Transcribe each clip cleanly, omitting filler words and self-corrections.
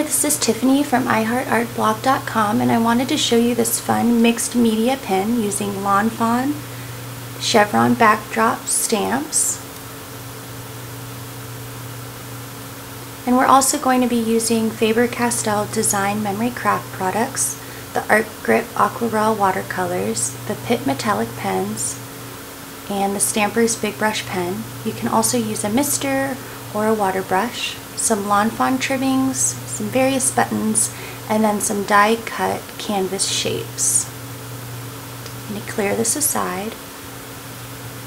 this is Tiffany from iHeartArtBlog.com, and I wanted to show you this fun mixed media pin using Lawn Fawn chevron backdrop stamps. And we're also going to be using Faber-Castell Design Memory Craft products, the Art Grip Aquarelle watercolors, the Pitt metallic pens, and the Stampers Big Brush pen. You can also use a mister or a water brush, some Lawn Fawn trimmings, some various buttons, and then some die cut canvas shapes. I'm going to clear this aside.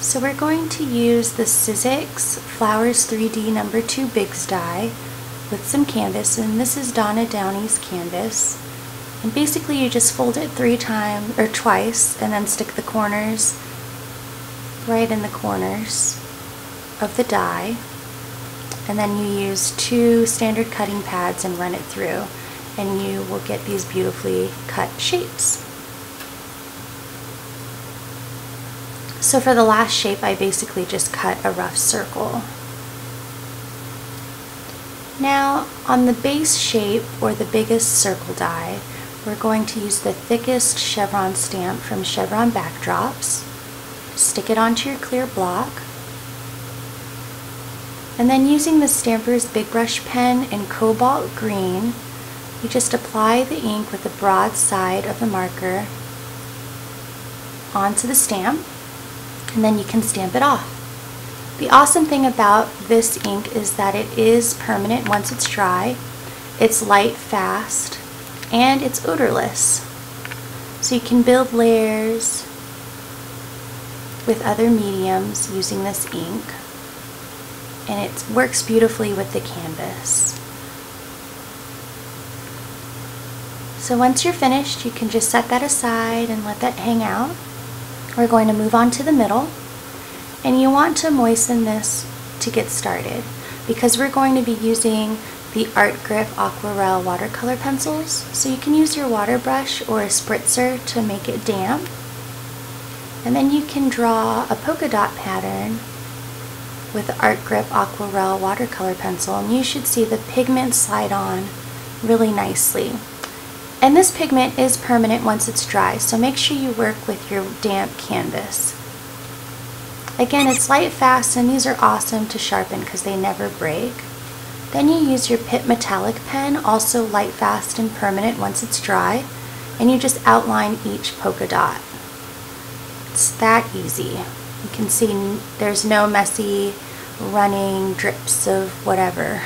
So we're going to use the Sizzix Flowers 3D No. 2 Bigs die with some canvas, and this is Donna Downey's canvas. And basically you just fold it twice and then stick the corners right in the corners of the die, and then you use 2 standard cutting pads and run it through, and you will get these beautifully cut shapes. So for the last shape, I basically just cut a rough circle. Now on the base shape, or the biggest circle die, we're going to use the thickest chevron stamp from Chevron Backdrops. Stick it onto your clear block, and then using the Stampers Big Brush pen in Cobalt Green, you just apply the ink with the broad side of the marker onto the stamp, and then you can stamp it off. The awesome thing about this ink is that it is permanent once it's dry, it's light fast, and it's odorless. So you can build layers with other mediums using this ink, and it works beautifully with the canvas. So once you're finished, you can just set that aside and let that hang out. We're going to move on to the middle, and you want to moisten this to get started because we're going to be using the Art Grip Aquarelle watercolor pencils. So you can use your water brush or a spritzer to make it damp, and then you can draw a polka dot pattern with the Art Grip Aquarelle watercolor pencil, and you should see the pigment slide on really nicely. And this pigment is permanent once it's dry, so make sure you work with your damp canvas. Again, it's light fast, and these are awesome to sharpen because they never break. Then you use your Pitt metallic pen, also light fast and permanent once it's dry, and you just outline each polka dot. It's that easy. You can see there's no messy running drips of whatever.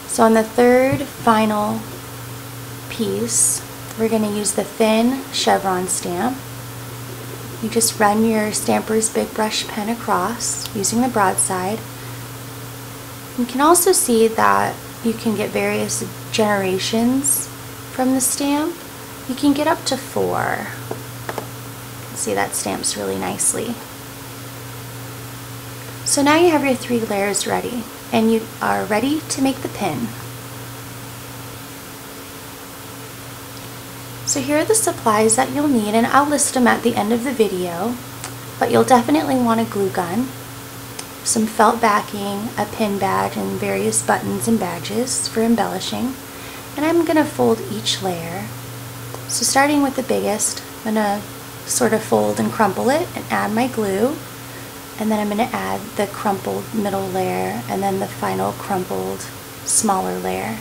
So on the third final piece, we're going to use the thin chevron stamp. You just run your Stampers Big Brush pen across using the broadside. You can also see that you can get various generations from the stamp. You can get up to 4. See, that stamps really nicely. So now you have your 3 layers ready, and you are ready to make the pin. So here are the supplies that you'll need, and I'll list them at the end of the video, but you'll definitely want a glue gun, some felt backing, a pin badge, and various buttons and badges for embellishing. And I'm going to fold each layer. So starting with the biggest, I'm going to sort of fold and crumple it and add my glue, and then I'm going to add the crumpled middle layer and then the final crumpled smaller layer.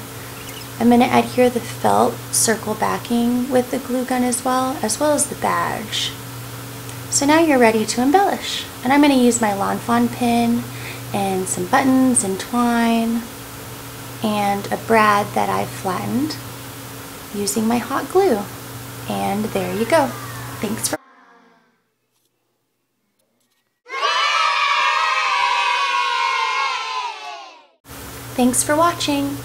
I'm going to adhere the felt circle backing with the glue gun as well as the badge. So now you're ready to embellish, and I'm going to use my Lawn Fawn pin and some buttons and twine and a brad that I've flattened using my hot glue. And there you go. Thanks for watching.